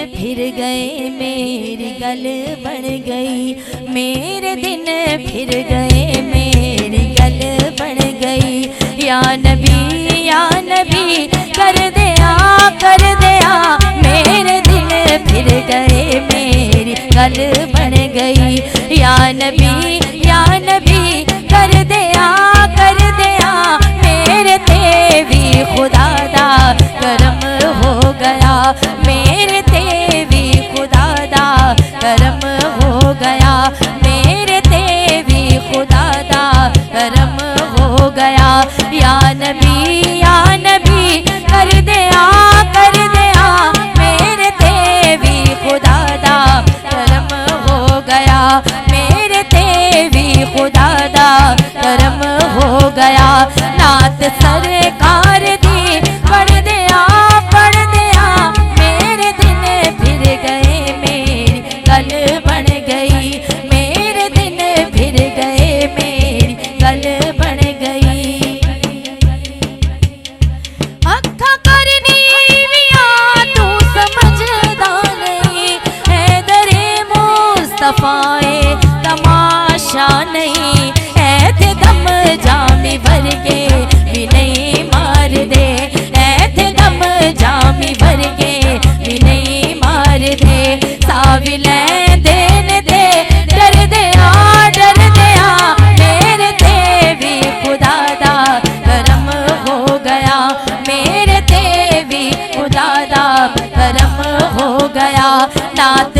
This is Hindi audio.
फिर गए मेरी गल बन गई, मेरे दिन फिर गए मेरी गल बन गई। या नबी कर दिया मेरे दिन फिर गए मेरी गल बन गई। या नबी कर दिया मेरे ते भी खुदा दा करम हो गया, मेरे ते भी खुदा दा करम हो गया, मेरे ते भी खुदा दा करम हो गया। या नबी कर दिया मेरे ते भी खुदा दा करम हो गया, मेरे ते भी खुदा दा करम हो गया। नात सरकार दी पढ़ दिया मेरे दिन फिर गए मेरी गल बन गई, मेरे दिन फिर गए मेरी गल बन गई। अखा करनी विया तू समझदा नहीं, हैदरे मुस्तफाए तमाशा नहीं, ऐथे दम जामी वर्गे भी नहीं मार दे, ऐथे दम जामी वर्गे भी नहीं मार दे। सावी देन दे डर दिया मेरे ते भी खुदा दा करम हो गया, मेरे ते भी खुदा दा करम हो गया। नात